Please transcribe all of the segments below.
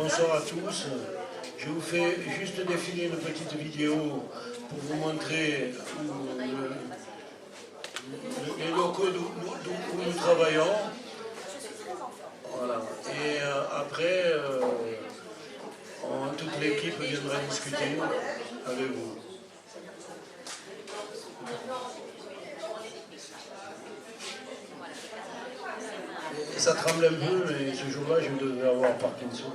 Bonsoir à tous. Je vous fais juste défiler une petite vidéo pour vous montrer les locaux où nous travaillons. Voilà. Et après, toute l'équipe viendra discuter avec vous. Et ça tremble un peu, mais ce jour-là, je devais avoir Parkinson.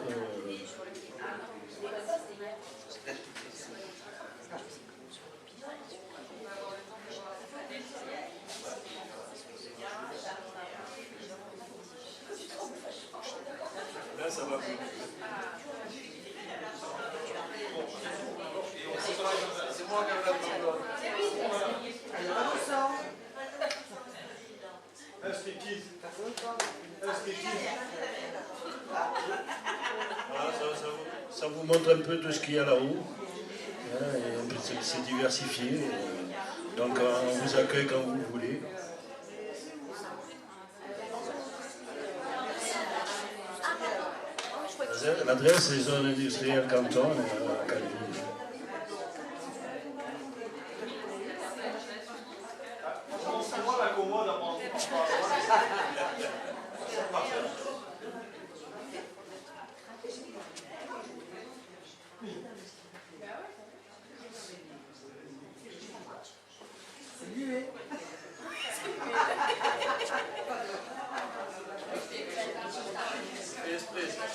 Là, ça va plus. C'est moi qui ai la parole. Voilà, ça vous montre un peu tout ce qu'il y a là-haut. C'est diversifié. Donc on vous accueille quand vous voulez. L'adresse, c'est zone industrielle Canton à Calvi.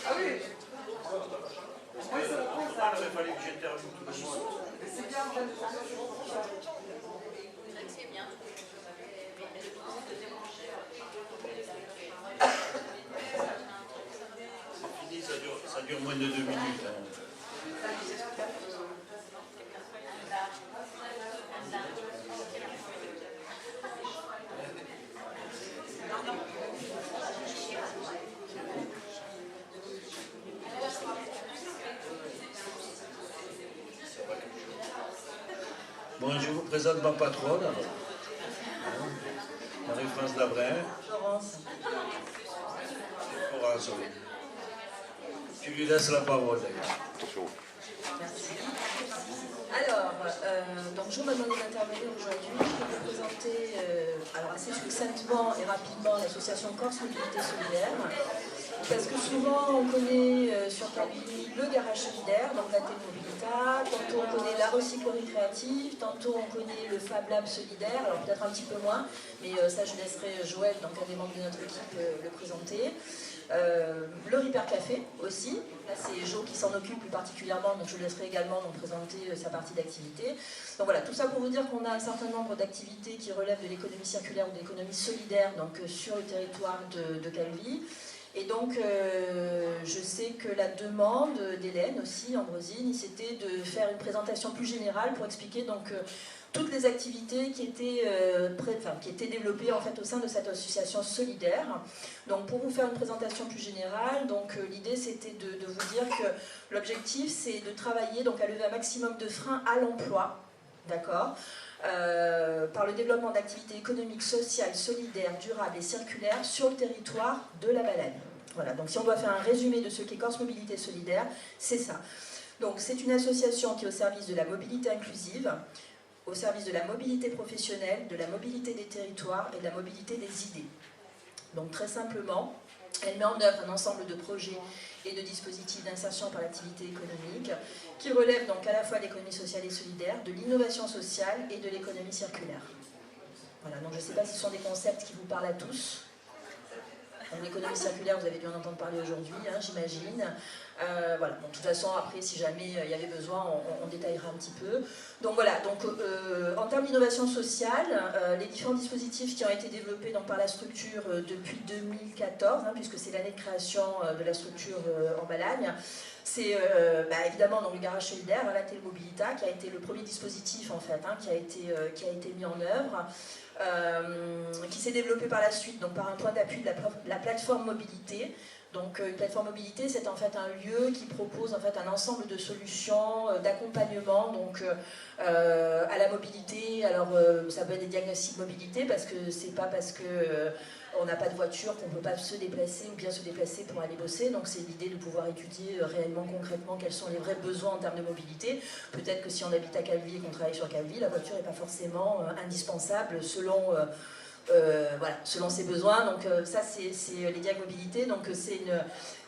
Ah oui. Il fallait que j'interviewe tout le monde. C'est bien. C'est bien. C'est fini, ça dure moins de 2 minutes. Bon, je vous présente ma patronne, Marie-France Labrin. Florence. Florence, oui. Tu lui laisses la parole, d'ailleurs. Merci. Alors, donc je me demandais d'intervenir aujourd'hui. Je vais vous présenter alors assez succinctement et rapidement l'association Corse Mobilité Solidaire. Parce que souvent on connaît sur Calvi le garage solidaire, donc la Mobilita, tantôt on connaît la recyclerie créative, tantôt on connaît le Fab Lab solidaire, alors peut-être un petit peu moins, mais ça je laisserai Joël, donc un des membres de notre équipe, le présenter. Le Repair Café aussi, là c'est Jo qui s'en occupe plus particulièrement, donc je le laisserai également donc, présenter sa partie d'activité. Donc voilà, tout ça pour vous dire qu'on a un certain nombre d'activités qui relèvent de l'économie circulaire ou de l'économie solidaire donc, sur le territoire de Calvi. Et donc, je sais que la demande d'Hélène aussi, Ambrosine, c'était de faire une présentation plus générale pour expliquer donc, toutes les activités qui étaient développées en fait, au sein de cette association solidaire. Donc, pour vous faire une présentation plus générale, l'idée c'était de vous dire que l'objectif c'est de travailler donc, à lever un maximum de freins à l'emploi, d'accord, par le développement d'activités économiques, sociales, solidaires, durables et circulaires sur le territoire de la Balagne. Voilà, donc si on doit faire un résumé de ce qu'est Corse Mobilité Solidaire, c'est ça. Donc c'est une association qui est au service de la mobilité inclusive, au service de la mobilité professionnelle, de la mobilité des territoires et de la mobilité des idées. Donc très simplement, elle met en œuvre un ensemble de projets et de dispositifs d'insertion par l'activité économique qui relèvent donc à la fois de l'économie sociale et solidaire, de l'innovation sociale et de l'économie circulaire. Voilà, donc je ne sais pas si ce sont des concepts qui vous parlent à tous. L'économie circulaire, vous avez dû en entendre parler aujourd'hui, hein, j'imagine. Voilà, bon, de toute façon, après, si jamais il y avait besoin, on détaillera un petit peu. Donc voilà, donc, en termes d'innovation sociale, les différents dispositifs qui ont été développés donc, par la structure depuis 2014, hein, puisque c'est l'année de création de la structure en Balagne, c'est évidemment donc, le garage solidaire, la Mobilita, qui a été le premier dispositif en fait, hein, qui a été mis en œuvre. Qui s'est développé par la suite donc par un point d'appui de la plateforme mobilité. Donc une plateforme mobilité, c'est en fait un lieu qui propose en fait un ensemble de solutions d'accompagnement donc à la mobilité. Alors ça peut être des diagnostics mobilité parce que c'est pas parce que on n'a pas de voiture, qu'on ne peut pas se déplacer ou bien se déplacer pour aller bosser. Donc c'est l'idée de pouvoir étudier réellement, concrètement, quels sont les vrais besoins en termes de mobilité. Peut-être que si on habite à Calvi et qu'on travaille sur Calvi, la voiture n'est pas forcément indispensable selon... voilà, selon ses besoins. Donc ça, c'est les diag mobilité. Donc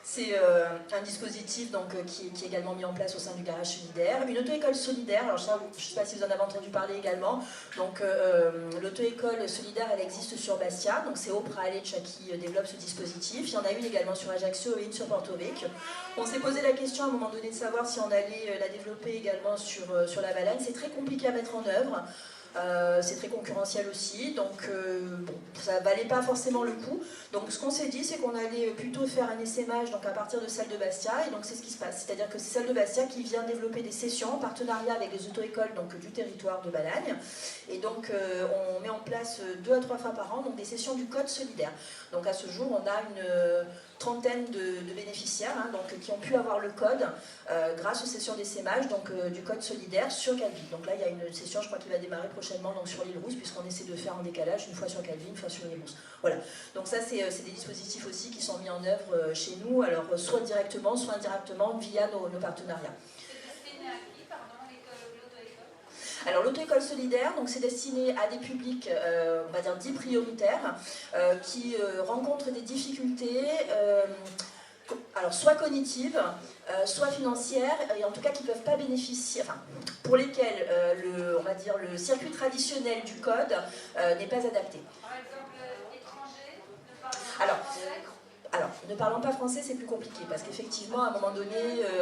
c'est un dispositif donc, qui est également mis en place au sein du garage solidaire. Une auto-école solidaire, alors je ne sais pas si vous en avez entendu parler également. Donc l'auto-école solidaire, elle existe sur Bastia. Donc c'est Oprah Aleccia qui développe ce dispositif. Il y en a une également sur Ajaccio et une sur Porto Rico. On s'est posé la question à un moment donné de savoir si on allait la développer également sur la Valaigne. C'est très compliqué à mettre en œuvre. C'est très concurrentiel aussi, donc bon, ça ne valait pas forcément le coup. Donc ce qu'on s'est dit, c'est qu'on allait plutôt faire un essaimage donc, à partir de Salle de Bastia, et donc c'est ce qui se passe. C'est-à-dire que c'est Salle de Bastia qui vient développer des sessions en partenariat avec les auto-écoles donc, du territoire de Balagne. Et donc on met en place 2 à 3 fois par an donc, des sessions du Code solidaire. Donc à ce jour, on a une trentaine de bénéficiaires hein, donc, qui ont pu avoir le code grâce aux sessions d'essaimage du Code solidaire sur Calvi. Donc là, il y a une session, je crois, qui va démarrer prochainement donc, sur l'île Rousse, puisqu'on essaie de faire en décalage, une fois sur Calvi, une fois sur l'île Rousse. Voilà. Donc ça, c'est des dispositifs aussi qui sont mis en œuvre chez nous, alors soit directement, soit indirectement, via nos partenariats. C'est destiné à qui, pardon, l'auto-école ? Alors l'auto-école solidaire, donc c'est destiné à des publics, on va dire dits prioritaires, qui rencontrent des difficultés, alors soit cognitives, soit financières, et en tout cas qui ne peuvent pas bénéficier, enfin, pour lesquelles on va dire, le circuit traditionnel du code n'est pas adapté. Par exemple, étranger, ne parle Alors, pas français. Alors, ne parlant pas français, c'est plus compliqué, parce qu'effectivement, à un moment donné,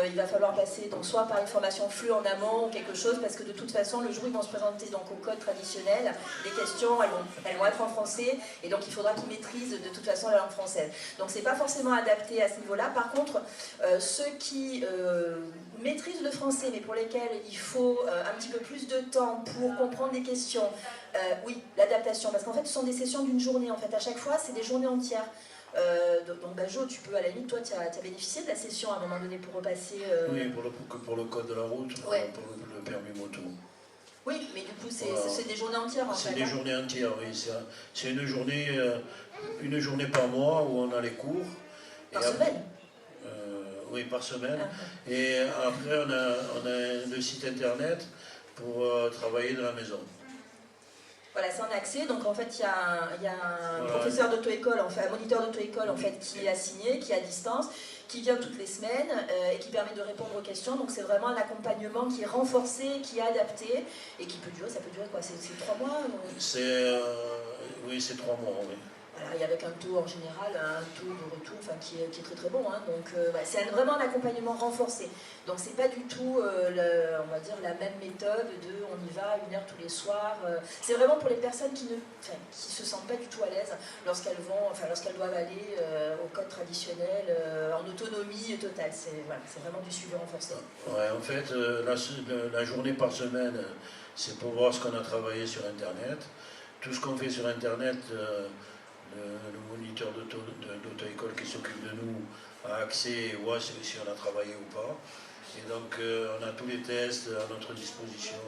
il va falloir passer donc, soit par une formation flux en amont ou quelque chose, parce que de toute façon, le jour où ils vont se présenter donc, au code traditionnel, les questions, elles vont être en français, et donc il faudra qu'ils maîtrisent de toute façon la langue française. Donc c'est pas forcément adapté à ce niveau-là. Par contre, ceux qui maîtrisent le français, mais pour lesquels il faut un petit peu plus de temps pour comprendre les questions, oui, l'adaptation, parce qu'en fait, ce sont des sessions d'une journée, en fait, à chaque fois, c'est des journées entières. Donc Jo, tu peux à la limite, toi tu as bénéficié de la session à un moment donné pour repasser... Oui, pour le code de la route, ouais. Pour le permis moto. Oui, mais du coup c'est Voilà. des journées entières en fait. C'est des journées entières, oui. C'est une journée par mois où on a les cours. Par semaine Oui, par semaine. Ah. Et après on a le site internet pour travailler de la maison. Voilà, c'est en accès, donc en fait il y a un voilà. professeur d'auto-école, enfin un moniteur d'auto-école en fait qui est assigné, qui est à distance, qui vient toutes les semaines et qui permet de répondre aux questions. Donc c'est vraiment un accompagnement qui est renforcé, qui est adapté et qui peut durer, ça peut durer quoi, c'est 3 mois Oui, c'est 3 mois, oui. Voilà, et avec un taux en général, un taux de retour enfin, qui est très très bon. Hein. Donc c'est vraiment un accompagnement renforcé. Donc c'est pas du tout, on va dire, la même méthode de on y va 1 heure tous les soirs. C'est vraiment pour les personnes qui se sentent pas du tout à l'aise lorsqu'elles doivent aller au code traditionnel en autonomie totale. C'est vraiment du suivi renforcé. Ouais, en fait, la journée par semaine, c'est pour voir ce qu'on a travaillé sur Internet. Tout ce qu'on fait sur Internet, le moniteur d'auto-école qui s'occupe de nous a accès et voit si on a travaillé ou pas. Et donc on a tous les tests à notre disposition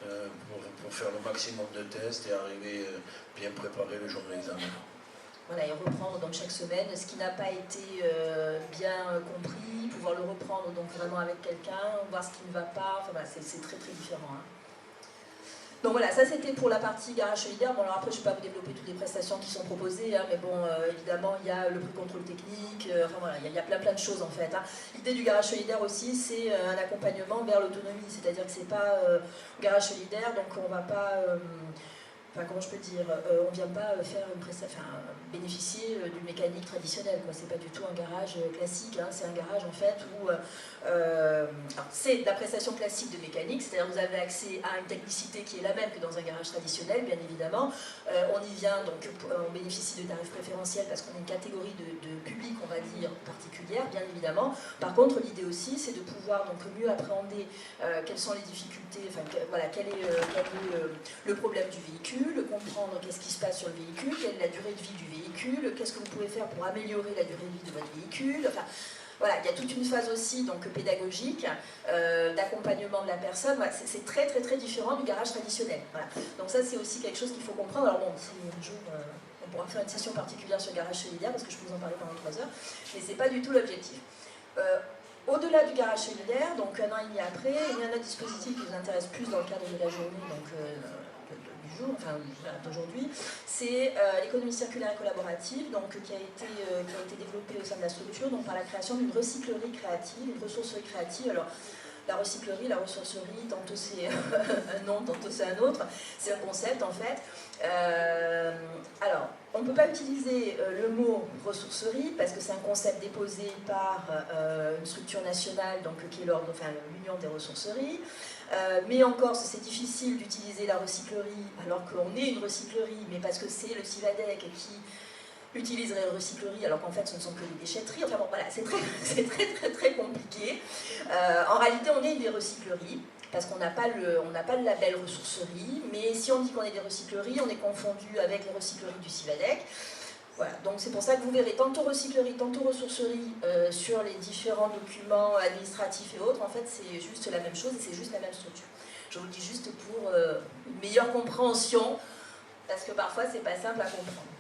pour faire le maximum de tests et arriver bien préparé le jour de l'examen. Voilà, et reprendre donc chaque semaine ce qui n'a pas été bien compris, pouvoir le reprendre donc vraiment avec quelqu'un, voir ce qui ne va pas, enfin voilà, c'est très très différent. Hein. Donc voilà, ça c'était pour la partie garage solidaire. Bon alors après je ne vais pas vous développer toutes les prestations qui sont proposées, hein, mais bon évidemment il y a le prix contrôle technique, enfin voilà, il y a plein de choses en fait. Hein. L'idée du garage solidaire aussi c'est un accompagnement vers l'autonomie, c'est-à-dire que c'est pas garage solidaire, donc on va pas... Enfin, comment je peux dire, on ne vient pas faire bénéficier d'une mécanique traditionnelle, quoi. C'est pas du tout un garage classique, hein. C'est un garage en fait où c'est la prestation classique de mécanique, c'est-à-dire vous avez accès à une technicité qui est la même que dans un garage traditionnel, bien évidemment. On y vient, donc on bénéficie de tarifs préférentiels parce qu'on est une catégorie de public, on va dire, particulière, bien évidemment. Par contre, l'idée aussi, c'est de pouvoir donc mieux appréhender quelles sont les difficultés, enfin voilà, quel est le problème du véhicule, comprendre qu'est-ce qui se passe sur le véhicule, quelle est la durée de vie du véhicule, qu'est-ce que vous pouvez faire pour améliorer la durée de vie de votre véhicule. Enfin, voilà, il y a toute une phase aussi donc, pédagogique, d'accompagnement de la personne. Voilà, c'est très très très différent du garage traditionnel. Voilà. Donc ça c'est aussi quelque chose qu'il faut comprendre. Alors bon, si un jour on pourra faire une session particulière sur le garage solidaire, parce que je peux vous en parler pendant 3 heures, mais c'est pas du tout l'objectif. Au-delà du garage solidaire, donc un an et demi après, il y a un autre dispositif qui vous intéresse plus dans le cadre de la journée, donc du jour, enfin d'aujourd'hui, c'est l'économie circulaire et collaborative, donc qui a été développée au sein de la structure, donc par la création d'une recyclerie créative, une ressourcerie créative. Alors, la recyclerie, la ressourcerie, tantôt c'est un nom, tantôt c'est un autre, c'est un concept en fait. Alors, on ne peut pas utiliser le mot ressourcerie parce que c'est un concept déposé par une structure nationale, donc, qui est l'Union des ressourceries. Mais encore, c'est difficile d'utiliser la recyclerie alors qu'on est une recyclerie, mais parce que c'est le CIVADEC qui utiliserait la recyclerie alors qu'en fait ce ne sont que des déchetteries. Enfin bon, voilà, c'est très compliqué. En réalité, on est des recycleries parce qu'on n'a pas le label ressourcerie, mais si on dit qu'on est des recycleries, on est confondu avec les recycleries du CIVADEC. Voilà, donc c'est pour ça que vous verrez tantôt recyclerie, tantôt ressourcerie sur les différents documents administratifs et autres. En fait, c'est juste la même chose et c'est juste la même structure. Je vous le dis juste pour une meilleure compréhension, parce que parfois c'est pas simple à comprendre.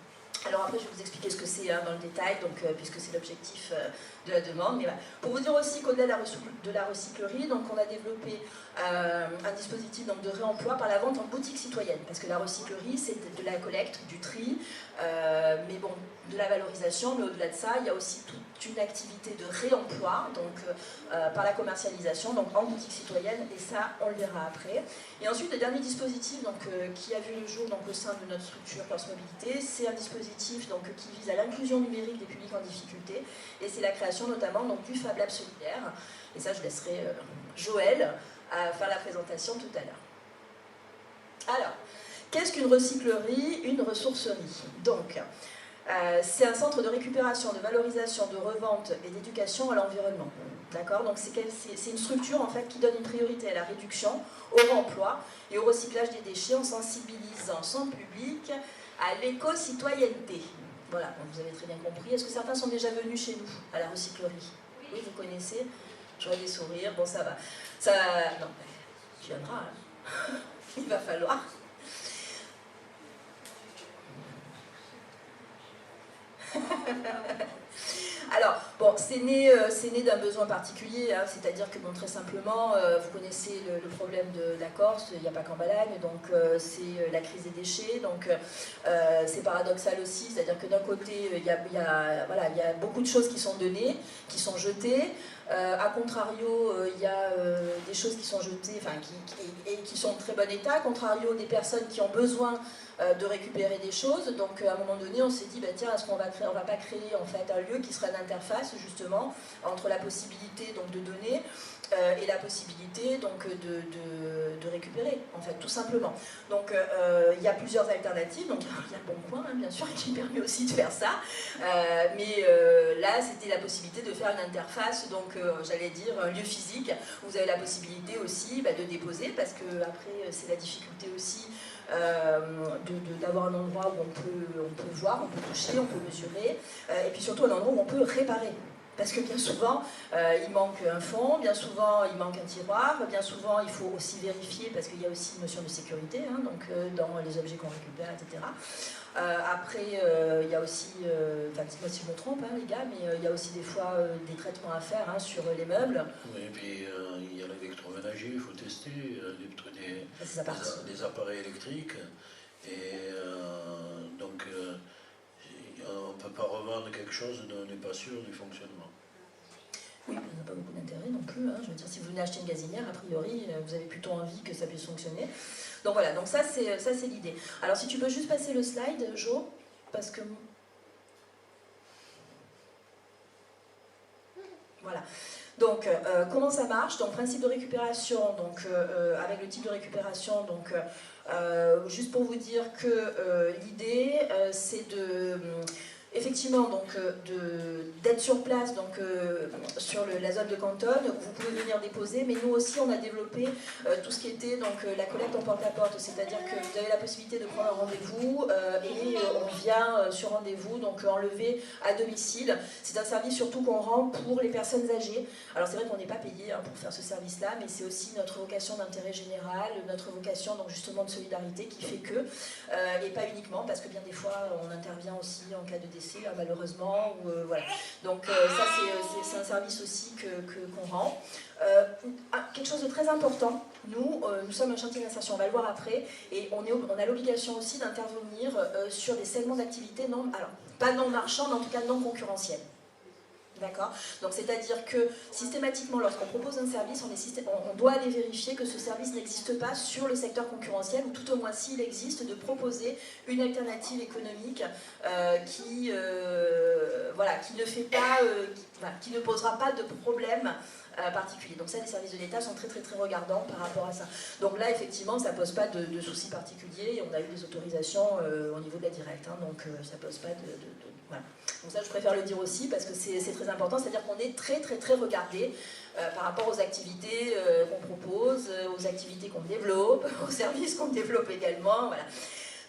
Alors après, je vais vous expliquer ce que c'est dans le détail, donc, puisque c'est l'objectif de la demande. Mais voilà. Pour vous dire aussi qu'au-delà de la recyclerie, donc, on a développé un dispositif donc, de réemploi par la vente en boutique citoyenne. Parce que la recyclerie, c'est de la collecte, du tri, mais bon, de la valorisation. Mais au-delà de ça, il y a aussi toute une activité de réemploi, donc par la commercialisation, donc en boutique citoyenne. Et ça, on le verra après. Et ensuite, le dernier dispositif donc, qui a vu le jour donc, au sein de notre structure Corse Mobilité, c'est un dispositif donc, qui vise à l'inclusion numérique des publics en difficulté, et c'est la création notamment donc, du Fab Lab solidaire. Et ça, je laisserai Joël faire la présentation tout à l'heure. Alors, qu'est-ce qu'une recyclerie, une ressourcerie? Donc, c'est un centre de récupération, de valorisation, de revente et d'éducation à l'environnement. D'accord? Donc c'est une structure en fait qui donne une priorité à la réduction, au réemploi et au recyclage des déchets en sensibilisant son public à l'éco-citoyenneté. Voilà, donc vous avez très bien compris. Est-ce que certains sont déjà venus chez nous à la recyclerie? Oui, vous connaissez? Je vois des sourires, bon ça va. Non, tu viendras, hein. Il va falloir. Alors, bon, c'est né d'un besoin particulier, hein, c'est-à-dire que, bon, très simplement, vous connaissez le problème de la Corse, il n'y a pas qu'en Balagne, donc c'est la crise des déchets, donc c'est paradoxal aussi, c'est-à-dire que d'un côté, il y a beaucoup de choses qui sont données, qui sont jetées, a contrario, il y a des choses qui sont jetées, enfin, qui sont en très bon état, a contrario des personnes qui ont besoin de récupérer des choses. Donc à un moment donné, on s'est dit, bah, tiens, est-ce qu'on va pas créer en fait un lieu qui sera une interface justement entre la possibilité donc, de donner et la possibilité donc, de récupérer, en fait, tout simplement. Donc il y a plusieurs alternatives, donc il y a le Bon Coin, hein, bien sûr, qui permet aussi de faire ça, mais là, c'était la possibilité de faire une interface, donc j'allais dire un lieu physique, où vous avez la possibilité aussi de déposer, parce que après, c'est la difficulté aussi d'avoir un endroit où on peut voir, on peut toucher, on peut mesurer, et puis surtout un endroit où on peut réparer. Parce que bien souvent, il manque un fond, bien souvent, il manque un tiroir, bien souvent, il faut aussi vérifier, parce qu'il y a aussi une notion de sécurité, hein, donc, dans les objets qu'on récupère, etc. Après, il y a aussi, enfin, dites-moi si je me trompe, hein, les gars, mais il y a aussi des fois des traitements à faire hein, sur les meubles. Oui, et puis il y a l'électroménager, il faut tester des appareils électriques. Et donc, on ne peut pas revendre quelque chose dont on n'est pas sûr du fonctionnement. Oui, ça n'a pas beaucoup d'intérêt non plus. Hein. Je veux dire, si vous venez acheter une gazinière, a priori, vous avez plutôt envie que ça puisse fonctionner. Donc voilà, donc ça c'est l'idée. Alors si tu peux juste passer le slide, Jo, parce que... Voilà. Donc, comment ça marche? Donc, principe de récupération, donc, avec le type de récupération, donc, juste pour vous dire que l'idée, c'est de... effectivement d'être sur place, sur la zone de Canton, vous pouvez venir déposer, mais nous aussi on a développé tout ce qui était la collecte en porte-à-porte, c'est-à-dire que vous avez la possibilité de prendre un rendez-vous et on vient sur rendez-vous, donc enlever à domicile. C'est un service surtout qu'on rend pour les personnes âgées. Alors c'est vrai qu'on n'est pas payé pour faire ce service-là, mais c'est aussi notre vocation d'intérêt général, notre vocation donc justement de solidarité qui fait que, et pas uniquement, parce que bien des fois on intervient aussi en cas de décès, malheureusement, ou, voilà. Donc ça c'est un service aussi qu'on rend. Quelque chose de très important, nous sommes un chantier d'insertion, on va le voir après, et on a l'obligation aussi d'intervenir sur des segments d'activité pas non marchands, mais en tout cas non concurrentiels. D'accord. Donc c'est-à-dire que systématiquement, lorsqu'on propose un service, on doit aller vérifier que ce service n'existe pas sur le secteur concurrentiel, ou tout au moins s'il existe, de proposer une alternative économique qui ne posera pas de problème particulier. Donc ça, les services de l'État sont très très très regardants par rapport à ça. Donc là, effectivement, ça ne pose pas de soucis particuliers. On a eu des autorisations au niveau de la directe, donc ça ne pose pas voilà. Donc ça, je préfère le dire aussi parce que c'est très important, c'est-à-dire qu'on est très très très regardé par rapport aux activités qu'on propose, aux activités qu'on développe, aux services qu'on développe également, voilà.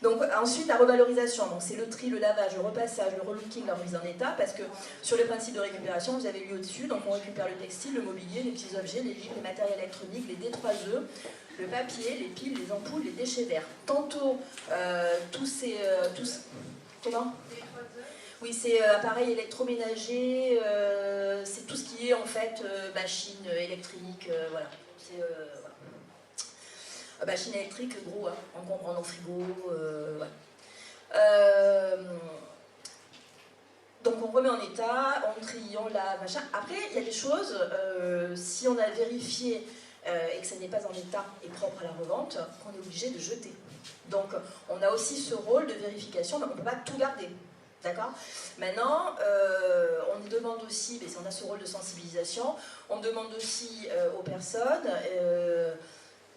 Donc ensuite, la revalorisation, c'est le tri, le lavage, le repassage, le relooking, la remise en état, parce que sur les principes de récupération, vous avez lu au-dessus, donc on récupère le textile, le mobilier, les petits objets, les livres, les matériels électroniques, les D3E, le papier, les piles, les ampoules, les déchets verts. Tantôt, comment ? Oui, c'est appareil électroménager, c'est tout ce qui est en fait machine électrique, voilà. C'est machine électrique, gros, encombrant nos frigos, voilà. Donc on remet en état, on trie, on lave, machin. Après, il y a des choses, si on a vérifié et que ça n'est pas en état et propre à la revente, qu'on est obligé de jeter. Donc on a aussi ce rôle de vérification, mais on ne peut pas tout garder. D'accord ? Maintenant, on demande aussi, mais on a ce rôle de sensibilisation, on demande aussi aux personnes,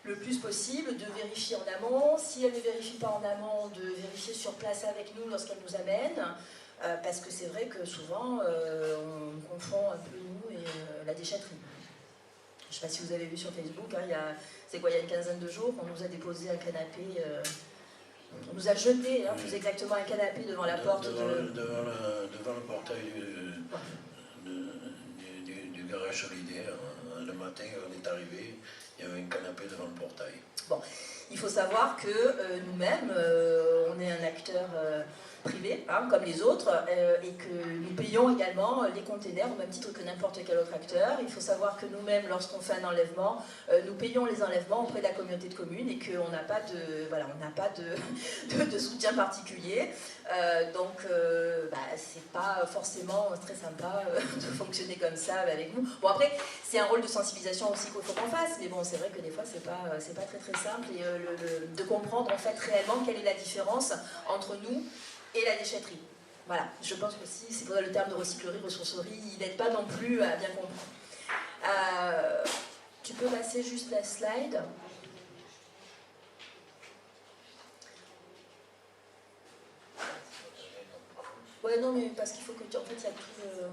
le plus possible, de vérifier en amont. Si elles ne vérifient pas en amont, de vérifier sur place avec nous lorsqu'elles nous amènent, parce que c'est vrai que souvent, on confond un peu nous et la déchetterie. Je ne sais pas si vous avez vu sur Facebook, il y a une quinzaine de jours, on nous a déposé un canapé... on nous a jeté, plus exactement, un canapé devant la porte devant le portail du garage solidaire. Le matin, on est arrivé, il y avait un canapé devant le portail. Bon, il faut savoir que nous-mêmes, on est un acteur privé, comme les autres, et que nous payons également les containers au même titre que n'importe quel autre acteur. Il faut savoir que nous-mêmes, lorsqu'on fait un enlèvement, nous payons les enlèvements auprès de la communauté de communes et qu'on n'a pas de soutien particulier. Donc, c'est pas forcément très sympa de fonctionner comme ça avec nous. Bon, après, c'est un rôle de sensibilisation aussi qu'il faut qu'on fasse, mais bon, c'est vrai que des fois, c'est pas très très simple et de comprendre en fait réellement quelle est la différence entre nous et la déchetterie. Voilà, je pense que si c'est pour le terme de recyclerie, ressourcerie, il n'aide pas non plus à bien comprendre. Tu peux passer juste la slide. Ouais, non, mais parce qu'il faut que en fait, il y a tout le...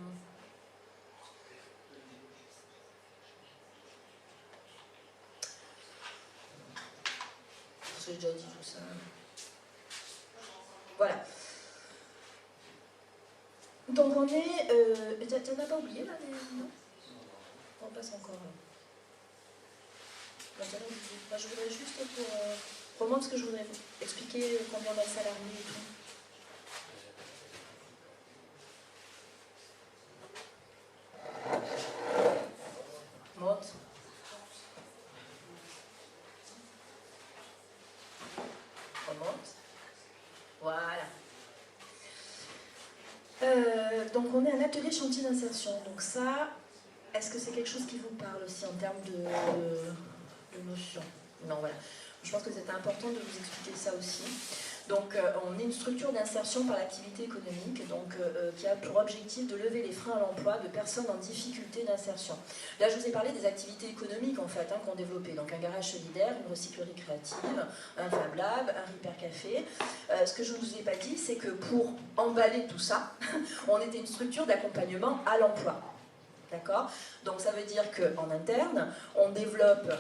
J'ai déjà dit tout ça. Voilà. Donc on est... T'en as pas oublié là non ? On passe encore. Moi, je voudrais juste pour remonter ce que je voudrais expliquer combien on a de salariés et tout. Monte. Remonte. Voilà. Donc on est un atelier chantier d'insertion. Donc ça, est-ce que c'est quelque chose qui vous parle aussi en termes de notion ? Non, voilà. Je pense que c'était important de vous expliquer ça aussi. Donc on est une structure d'insertion par l'activité économique donc, qui a pour objectif de lever les freins à l'emploi de personnes en difficulté d'insertion. Là je vous ai parlé des activités économiques en fait qu'on développait, donc un garage solidaire, une recyclerie créative, un Fab Lab, un Repair Café. Ce que je ne vous ai pas dit c'est que pour emballer tout ça, on était une structure d'accompagnement à l'emploi. D'accord ? Donc ça veut dire qu'en interne, on développe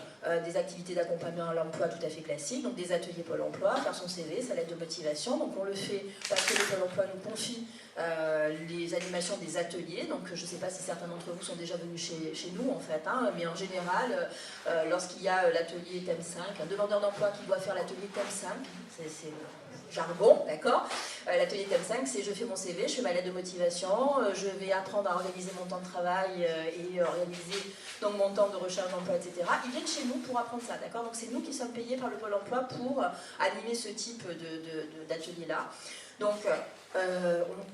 des activités d'accompagnement à l'emploi tout à fait classiques, donc des ateliers Pôle emploi, faire son CV, sa lettre de motivation. Donc on le fait parce que le Pôle emploi nous confie les animations des ateliers. Donc je ne sais pas si certains d'entre vous sont déjà venus chez nous en fait, hein, mais en général, lorsqu'il y a l'atelier thème 5, un demandeur d'emploi qui doit faire l'atelier thème 5, c'est jargon, d'accord. L'atelier thème 5, c'est je fais mon CV, je fais ma lettre de motivation, je vais apprendre à organiser mon temps de travail et organiser donc mon temps de recherche d'emploi, etc. Ils viennent chez nous pour apprendre ça, d'accord. Donc c'est nous qui sommes payés par le Pôle emploi pour animer ce type d'atelier-là. Donc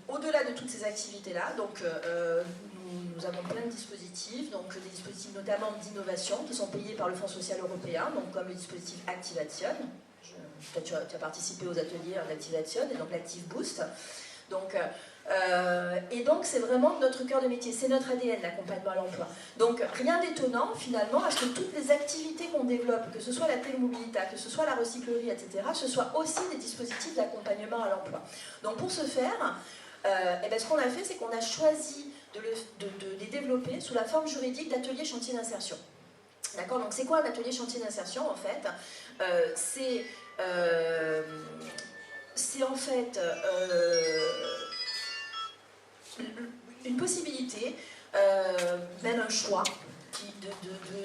au-delà de toutes ces activités-là, donc nous avons plein de dispositifs, donc des dispositifs notamment d'innovation qui sont payés par le Fonds social européen, donc comme le dispositif Activation. Tu as participé aux ateliers d'Activation et donc l'Active Boost. Donc, et donc c'est vraiment notre cœur de métier, c'est notre ADN, l'accompagnement à l'emploi. Donc rien d'étonnant finalement à ce que toutes les activités qu'on développe, que ce soit la télémobilité, que ce soit la recyclerie, etc., ce soit aussi des dispositifs d'accompagnement à l'emploi. Donc pour ce faire, ce qu'on a fait, c'est qu'on a choisi de les développer sous la forme juridique d'ateliers chantier d'insertion. D'accord, donc c'est quoi un atelier chantier d'insertion en fait? C'est en fait une possibilité, même un choix,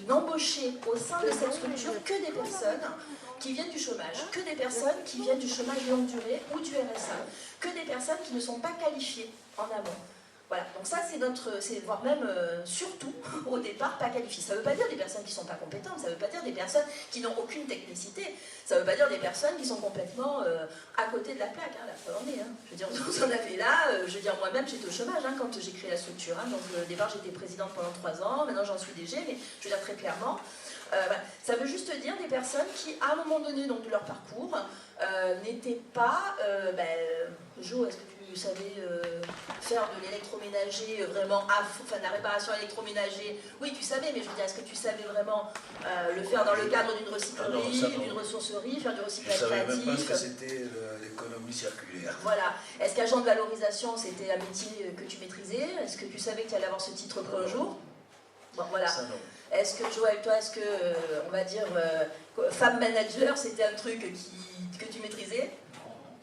d'embaucher au sein de cette structure que des personnes qui viennent du chômage, que des personnes qui viennent du chômage longue durée ou du RSA, que des personnes qui ne sont pas qualifiées en amont. Voilà, donc ça c'est voire même surtout au départ pas qualifié. Ça ne veut pas dire des personnes qui ne sont pas compétentes, ça ne veut pas dire des personnes qui n'ont aucune technicité, ça ne veut pas dire des personnes qui sont complètement à côté de la plaque, hein, la preuve en est. Hein. Je veux dire, vous en avez là, je veux dire moi-même j'étais au chômage hein, quand j'ai créé la structure. Hein, donc au départ j'étais présidente pendant 3 ans, maintenant j'en suis DG, mais je veux dire très clairement, voilà. Ça veut juste dire des personnes qui à un moment donné donc, de leur parcours n'étaient pas, Jo, est-ce que tu savais faire de l'électroménager vraiment enfin de la réparation électroménager, oui tu savais, mais je veux dire, est-ce que tu savais vraiment le faire dans le cadre d'une recyclerie, d'une ressourcerie, faire du recyclage créatif? Je ne savais même pas ce que c'était l'économie circulaire. Voilà, est-ce qu'agent de valorisation c'était un métier que tu maîtrisais? Est-ce que tu savais que tu allais avoir ce titre pour un jour? Bon voilà. Ça, non. Est-ce que Joël, toi, est-ce que, on va dire, femme manager, c'était un truc que tu maîtrisais?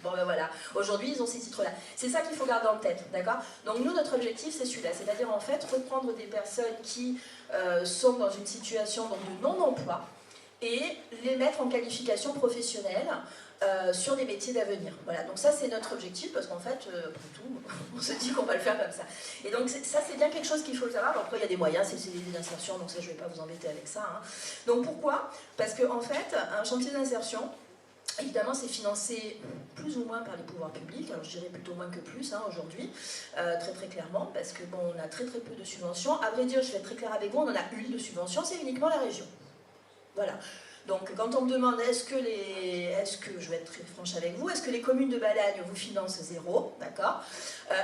Bon ben voilà, aujourd'hui ils ont ces titres-là. C'est ça qu'il faut garder en tête, d'accord? Donc nous, notre objectif, c'est celui-là, c'est-à-dire en fait reprendre des personnes qui sont dans une situation donc, de non-emploi et les mettre en qualification professionnelle sur des métiers d'avenir. Voilà, donc ça c'est notre objectif parce qu'en fait, pour tout, on se dit qu'on va le faire comme ça. Et donc ça c'est bien quelque chose qu'il faut le savoir. Après il y a des moyens, c'est le CDD d'insertion, donc ça je ne vais pas vous embêter avec ça. Hein. Donc pourquoi? Parce qu'en fait, un chantier d'insertion, évidemment, c'est financé plus ou moins par les pouvoirs publics, alors je dirais plutôt moins que plus hein, aujourd'hui, très clairement, parce que bon, on a très peu de subventions. À vrai dire, je vais être très claire avec vous, on en a une de subventions, c'est uniquement la région. Voilà. Donc quand on me demande est-ce que je vais être très franche avec vous, est-ce que les communes de Balagne vous financent 0, d'accord?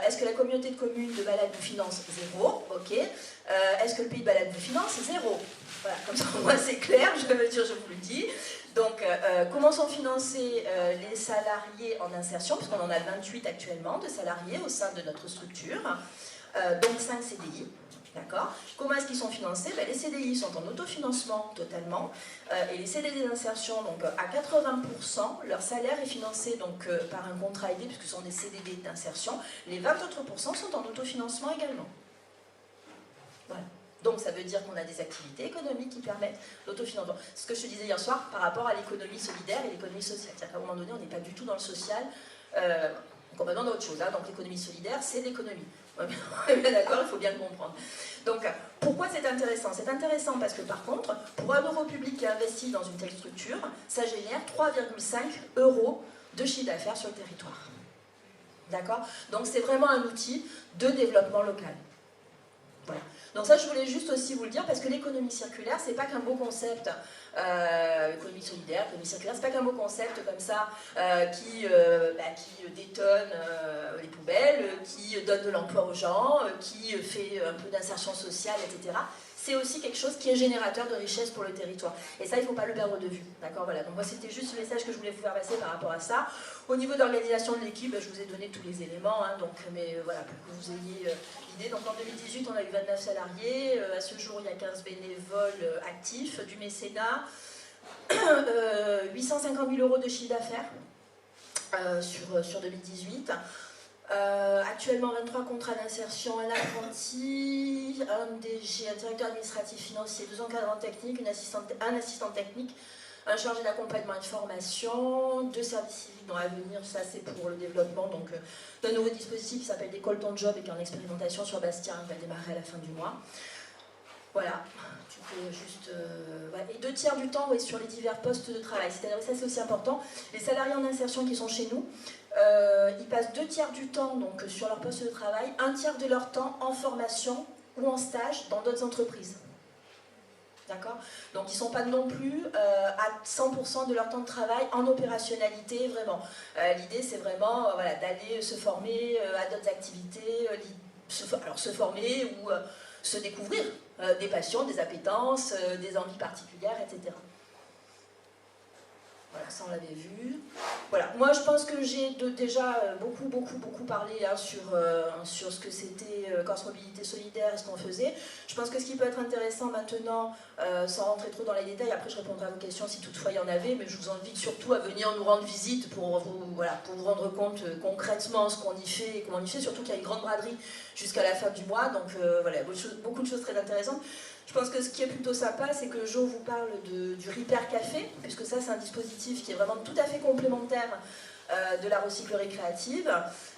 Est-ce que la communauté de communes de Balagne vous finance 0, ok? Est-ce que le pays de Balagne vous finance 0? Voilà, comme ça au moins c'est clair, je veux dire, je vous le dis. Donc, comment sont financés les salariés en insertion, puisqu'on en a 28 actuellement de salariés au sein de notre structure, donc 5 CDI. D'accord. Comment est-ce qu'ils sont financés? Les CDI sont en autofinancement totalement, et les CDD d'insertion, donc à 80%, leur salaire est financé donc, par un contrat aidé, puisque ce sont des CDD d'insertion. Les 20 autres % sont en autofinancement également. Voilà. Donc ça veut dire qu'on a des activités économiques qui permettent l'autofinancement. Ce que je te disais hier soir par rapport à l'économie solidaire et l'économie sociale. C'est-à-dire qu'à un moment donné, on n'est pas du tout dans le social, complètement dans autre chose. Hein. Donc l'économie solidaire, c'est l'économie. On est bien d'accord, il faut bien le comprendre. Donc pourquoi c'est intéressant? C'est intéressant parce que par contre, pour un euro public qui est investi dans une telle structure, ça génère 3,5 € de chiffre d'affaires sur le territoire. D'accord? Donc c'est vraiment un outil de développement local. Voilà. Donc ça, je voulais juste aussi vous le dire, parce que l'économie circulaire, c'est pas qu'un beau concept, économie solidaire, économie circulaire, c'est pas qu'un beau concept comme ça, qui détonne les poubelles, qui donne de l'emploi aux gens, qui fait un peu d'insertion sociale, etc. C'est aussi quelque chose qui est générateur de richesse pour le territoire. Et ça, il ne faut pas le perdre de vue. D'accord, voilà. Donc moi, c'était juste le message que je voulais vous faire passer par rapport à ça. Au niveau de l'organisation de l'équipe, je vous ai donné tous les éléments, hein, donc, mais voilà, pour que vous ayez l'idée. Donc en 2018, on a eu 29 salariés. À ce jour, il y a 15 bénévoles actifs, du mécénat, 850 000 € de chiffre d'affaires sur 2018. Actuellement 23 contrats d'insertion, un apprenti, un DG, un directeur administratif financier, 2 encadrants techniques, un assistant technique, un chargé d'accompagnement et de formation, 2 services civiques dans l'avenir, ça c'est pour le développement d'un nouveau dispositif qui s'appelle École ton job et qui est en expérimentation sur Bastia, qui va démarrer à la fin du mois. Voilà, tu peux juste... Et 2 tiers du temps sur les divers postes de travail, c'est-à-dire ça c'est aussi important, les salariés en insertion qui sont chez nous, ils passent 2 tiers du temps donc, sur leur poste de travail, 1 tiers de leur temps en formation ou en stage dans d'autres entreprises. D'accord ? Donc ils ne sont pas non plus à 100% de leur temps de travail en opérationnalité, vraiment. L'idée c'est vraiment d'aller se former à d'autres activités, se former ou se découvrir des passions, des appétences, des envies particulières, etc. Voilà, ça on l'avait vu. Voilà, moi je pense que j'ai déjà beaucoup parlé hein, sur ce que c'était Corse Mobilité Solidaire et ce qu'on faisait. Je pense que ce qui peut être intéressant maintenant, sans rentrer trop dans les détails, après je répondrai à vos questions si toutefois il y en avait, mais je vous invite surtout à venir nous rendre visite pour vous rendre compte concrètement ce qu'on y fait et comment on y fait, surtout qu'il y a une grande braderie jusqu'à la fin du mois, donc voilà, beaucoup de choses très intéressantes. Je pense que ce qui est plutôt sympa, c'est que Jo vous parle du Repair Café, puisque ça c'est un dispositif qui est vraiment tout à fait complémentaire de la recyclerie créative.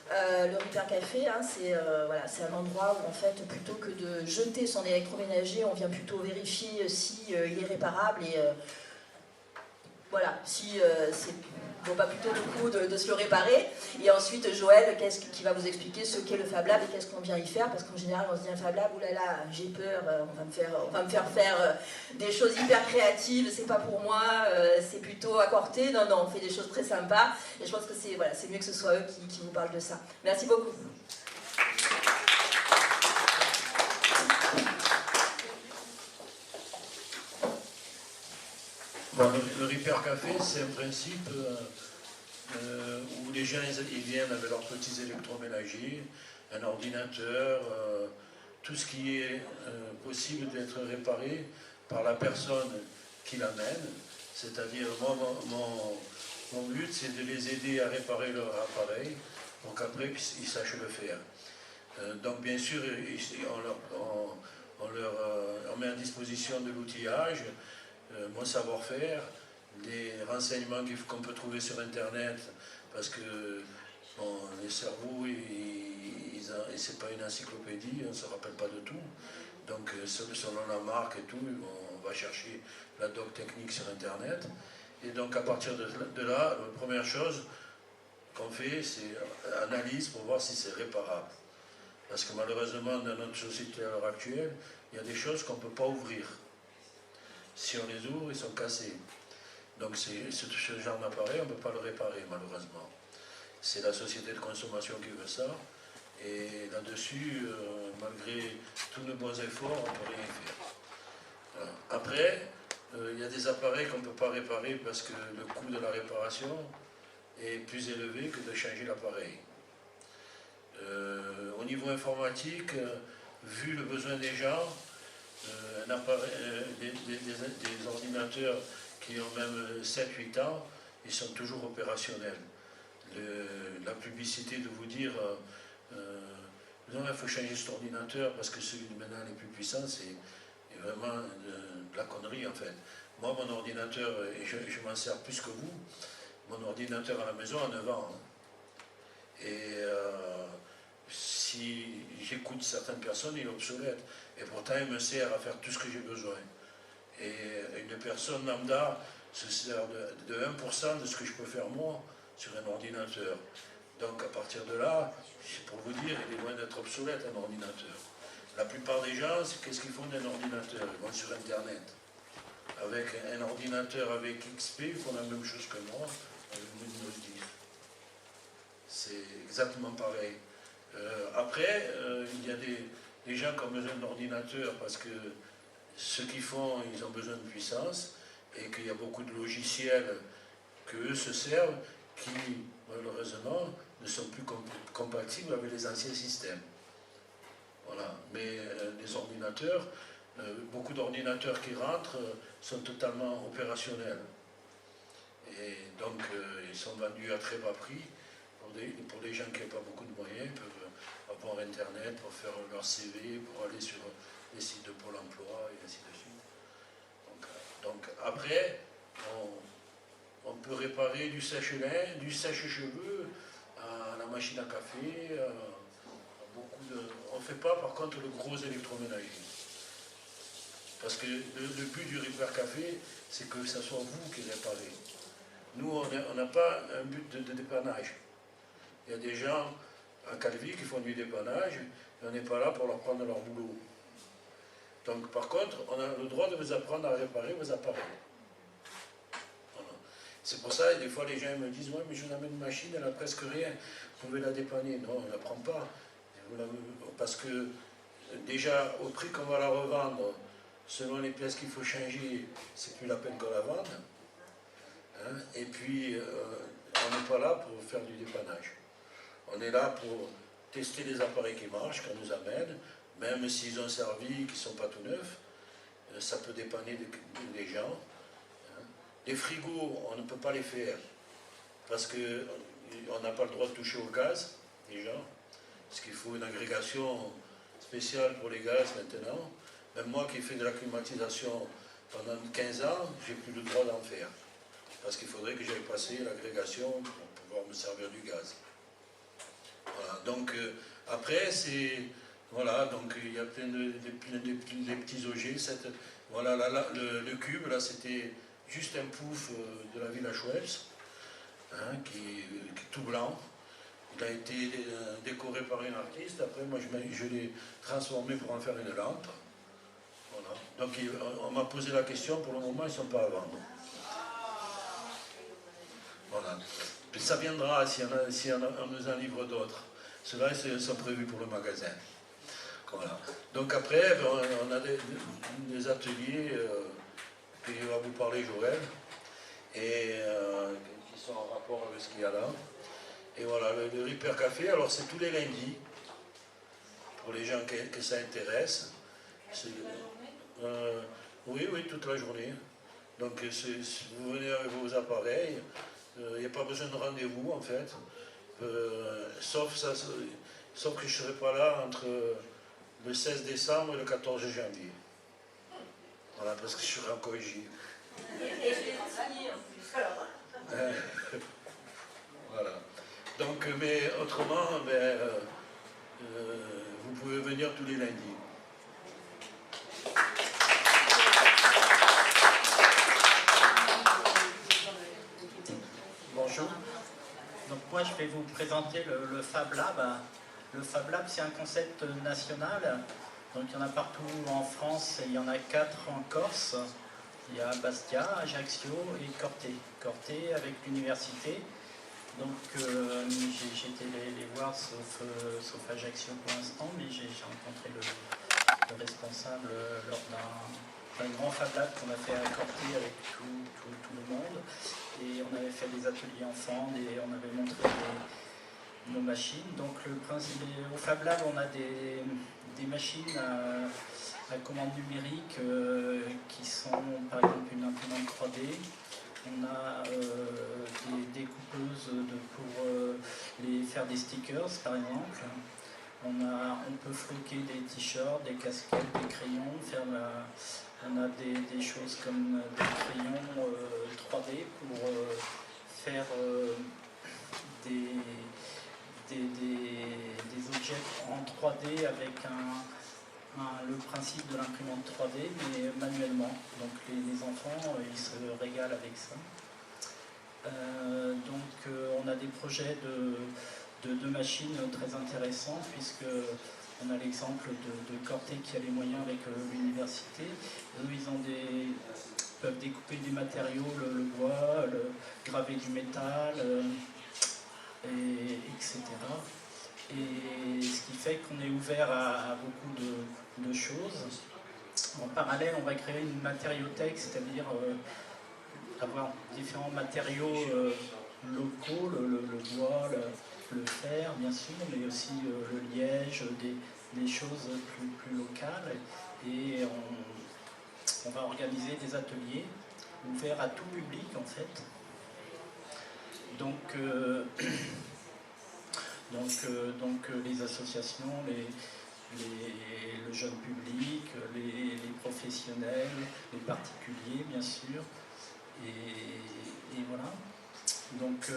Le Repair Café, hein, c'est un endroit où en fait, plutôt que de jeter son électroménager, on vient plutôt vérifier si il est réparable et si c'est vaut pas plutôt le coup de se le réparer. Et ensuite, Joël, qui va vous expliquer ce qu'est le Fab Lab et qu'est-ce qu'on vient y faire, parce qu'en général, on se dit un Fab Lab, oulala, j'ai peur, on va me faire faire des choses hyper créatives, c'est pas pour moi, c'est plutôt à corter. Non, on fait des choses très sympas. Et je pense que c'est mieux que ce soit eux qui vous parlent de ça. Merci beaucoup. Bon, le Repair Café, c'est un principe où les gens ils viennent avec leurs petits électroménagers, un ordinateur, tout ce qui est possible d'être réparé par la personne qui l'amène. C'est-à-dire, moi, mon but, c'est de les aider à réparer leur appareil, donc après qu'ils sachent le faire. Donc bien sûr, on met à disposition de l'outillage, mon savoir-faire, des renseignements qu'on peut trouver sur Internet, parce que bon, les cerveaux, c'est pas une encyclopédie, on ne se rappelle pas de tout. Donc selon la marque et tout, on va chercher la doc technique sur Internet. Et donc à partir de là, la première chose qu'on fait, c'est analyse pour voir si c'est réparable. Parce que malheureusement, dans notre société à l'heure actuelle, il y a des choses qu'on ne peut pas ouvrir. Si on les ouvre, ils sont cassés. Donc ce genre d'appareil, on ne peut pas le réparer, malheureusement. C'est la société de consommation qui veut ça. Et là-dessus, malgré tous nos bons efforts, on ne peut rien faire. Voilà. Après, il y a des appareils qu'on ne peut pas réparer parce que le coût de la réparation est plus élevé que de changer l'appareil. Au niveau informatique, vu le besoin des gens, des ordinateurs qui ont même 7-8 ans, ils sont toujours opérationnels. La publicité de vous dire non, il faut changer cet ordinateur parce que celui de maintenant est plus puissant, c'est vraiment de la connerie en fait. Moi, mon ordinateur, et je m'en sers plus que vous, mon ordinateur à la maison a 9 ans. Hein. Et si j'écoute certaines personnes, il est obsolète. Et pourtant, il me sert à faire tout ce que j'ai besoin. Et une personne lambda se sert de 1% de ce que je peux faire moi sur un ordinateur. Donc à partir de là, pour vous dire, il est loin d'être obsolète un ordinateur. La plupart des gens, qu'est-ce qu'ils font d'un ordinateur? Ils vont sur Internet. Avec un ordinateur avec XP, ils font la même chose que moi, me le dire. C'est exactement pareil. Après, il y a des gens qui ont besoin d'ordinateur parce que ce qu'ils font, ils ont besoin de puissance et qu'il y a beaucoup de logiciels qu'eux se servent qui, malheureusement, ne sont plus compatibles avec les anciens systèmes. Voilà. Mais les ordinateurs, beaucoup d'ordinateurs qui rentrent sont totalement opérationnels. Et donc, ils sont vendus à très bas prix. Pour des gens qui n'ont pas beaucoup de moyens, ils peuvent avoir Internet pour faire leur CV, pour aller sur les sites de Pôle emploi, et ainsi de suite. Donc après, on peut réparer du sèche-linge, du sèche-cheveux, à la machine à café, on ne fait pas par contre le gros électroménager. Parce que le but du Repair Café, c'est que ce soit vous qui réparez. Nous, on n'a pas un but de dépannage. Il y a des gens à Calvi qui font du dépannage, et on n'est pas là pour leur prendre leur boulot. Donc par contre, on a le droit de vous apprendre à réparer vos appareils. Voilà. C'est pour ça, des fois les gens me disent, ouais, mais je vous amène une machine, elle n'a presque rien, vous pouvez la dépanner. Non, on ne la prend pas. Parce que déjà, au prix qu'on va la revendre, selon les pièces qu'il faut changer, c'est plus la peine qu'on la vende. Hein? Et puis, on n'est pas là pour faire du dépannage. On est là pour tester les appareils qui marchent, qu'on nous amène, même s'ils ont servi, qu'ils ne sont pas tout neufs, ça peut dépanner des gens. Hein? Les frigos, on ne peut pas les faire, parce qu'on n'a pas le droit de toucher au gaz, déjà, parce qu'il faut une agrégation spéciale pour les gaz maintenant. Même moi qui fais de la climatisation pendant 15 ans, j'ai plus le droit d'en faire. Parce qu'il faudrait que j'aille passer l'agrégation pour pouvoir me servir du gaz. Voilà, donc après, c'est... Voilà, donc il y a plein de petits objets. Voilà, là, le cube, là, c'était juste un pouf de la Villa Schweppes, hein, qui est tout blanc. Il a été décoré par un artiste. Après, moi, je l'ai transformé pour en faire une lampe. Voilà. Donc, on m'a posé la question. Pour le moment, ils ne sont pas à vendre. Voilà. Puis ça viendra si on nous en livre d'autres. Ceux-là, ils sont prévus pour le magasin. Voilà. Donc après, on a des ateliers qui va vous parler Joël, et qui sont en rapport avec ce qu'il y a là. Et voilà, le Repair Café, alors c'est tous les lundis, pour les gens que ça intéresse. Oui, toute la journée. Donc si vous venez avec vos appareils, il n'y a pas besoin de rendez-vous en fait, sauf que je ne serai pas là entre le 16 décembre et le 14 janvier. Voilà, parce que je serai en Corrigie. Voilà. Donc, mais autrement, vous pouvez venir tous les lundis. Bonjour. Donc moi, je vais vous présenter le Fab Lab. Le Fab Lab, c'est un concept national. Donc il y en a partout en France, et il y en a 4 en Corse. Il y a Bastia, Ajaccio et Corté. Corté avec l'université. Donc j'ai été les voir, sauf Ajaccio pour l'instant, mais j'ai rencontré le responsable lors d'un grand Fab Lab qu'on a fait à Corté avec tout le monde. Et on avait fait des ateliers enfants et on avait montré nos machines. Donc le principe, au Fab Lab, on a des machines à commande numérique qui sont par exemple une imprimante 3D. On a des découpeuses pour les faire des stickers par exemple. On peut floquer des t-shirts, des casquettes, des crayons, on a des choses comme des crayons 3D pour faire des objets en 3D avec le principe de l'imprimante 3D, mais manuellement. Donc les enfants, ils se régalent avec ça. Donc on a des projets de machines très intéressants, puisque On a l'exemple de Corté qui a les moyens avec l'université. Eux, ils peuvent découper des matériaux, le bois, graver du métal, etc. Et ce qui fait qu'on est ouvert à beaucoup de choses. En parallèle, on va créer une matériothèque, c'est-à-dire avoir différents matériaux locaux, le bois, le fer, bien sûr, mais aussi le liège, des choses plus locales. Et on va organiser des ateliers ouverts à tout public, en fait. Donc les associations, le jeune public, les professionnels, les particuliers, bien sûr. Et voilà. Donc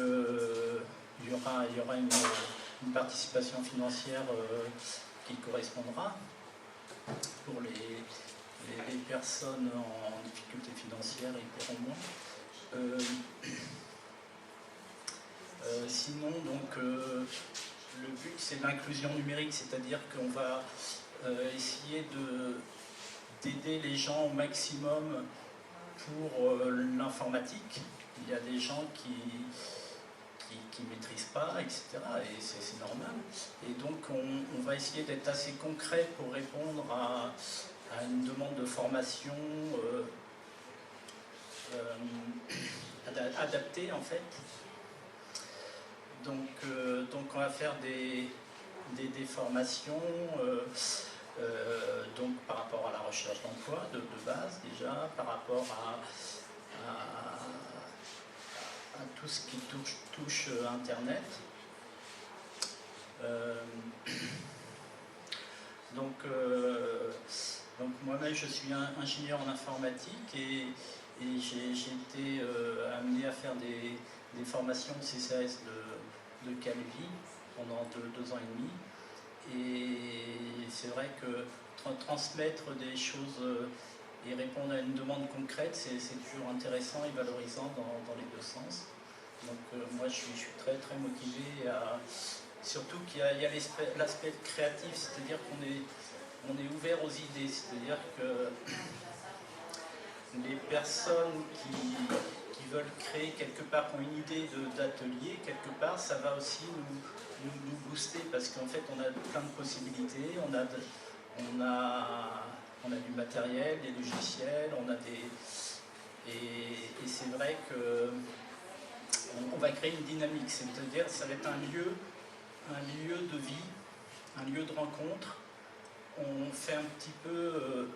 il y aura une participation financière qui correspondra pour les personnes en difficulté financière et pour moins. Sinon, donc, le but c'est l'inclusion numérique, c'est-à-dire qu'on va essayer d'aider les gens au maximum pour l'informatique. Il y a des gens qui ne maîtrisent pas, etc. Et c'est normal. Et donc on va essayer d'être assez concret pour répondre à une demande de formation adaptée en fait. Donc on va faire des formations donc par rapport à la recherche d'emploi de base déjà, par rapport à tout ce qui touche Internet. Donc moi-même je suis ingénieur en informatique et j'ai été amené à faire des formations CCAS de Calvi pendant 2 ans et demi. Et c'est vrai que transmettre des choses et répondre à une demande concrète, c'est toujours intéressant et valorisant dans les deux sens. Donc moi je suis très très motivé, surtout qu'il y a l'aspect créatif, c'est-à-dire qu'on est ouvert aux idées, c'est-à-dire que les personnes qui veulent créer quelque part, qui ont une idée d'atelier, quelque part, ça va aussi nous booster, parce qu'en fait on a plein de possibilités, on a du matériel, des logiciels, et c'est vrai que on va créer une dynamique, c'est-à-dire ça va être un lieu de vie, un lieu de rencontre. On fait un petit peu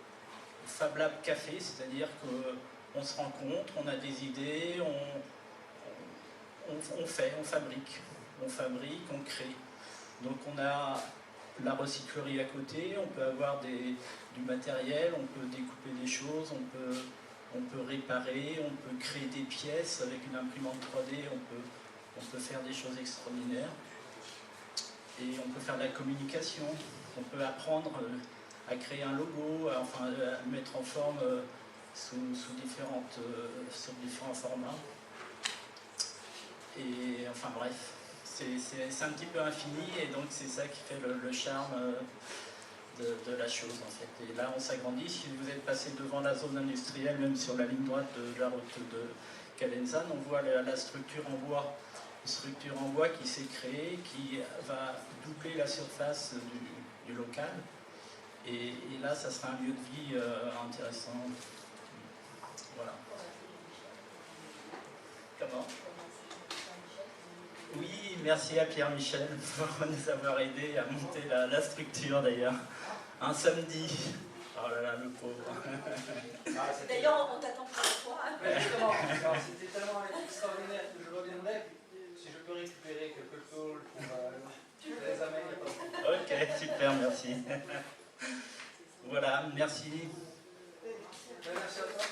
Fab Lab Café, c'est-à-dire qu'on se rencontre, on a des idées, on fabrique, on crée. Donc on a la recyclerie à côté, on peut avoir du matériel, on peut découper des choses, on peut réparer, on peut créer des pièces avec une imprimante 3D, on peut faire des choses extraordinaires. Et on peut faire de la communication, on peut apprendre à créer un logo, à le mettre en forme sur différents formats. Et enfin bref, c'est un petit peu infini, et donc c'est ça qui fait le charme de la chose en fait. Et là on s'agrandit. Si vous êtes passé devant la zone industrielle, même sur la ligne droite de la route de Calenzane, on voit la structure en bois. Une structure en bois qui s'est créée, qui va doubler la surface du local. Et là, ça sera un lieu de vie intéressant. Voilà. Comment ? Oui, merci à Pierre-Michel pour nous avoir aidé à monter la structure d'ailleurs. Un samedi. Oh là là, le pauvre. D'ailleurs, on t'attend pour la fois. Justement, c'était tellement extraordinaire que je reviendrai. Si je peux récupérer quelques tôles pour les amener. Ok, super, merci. Voilà, merci. Merci à toi.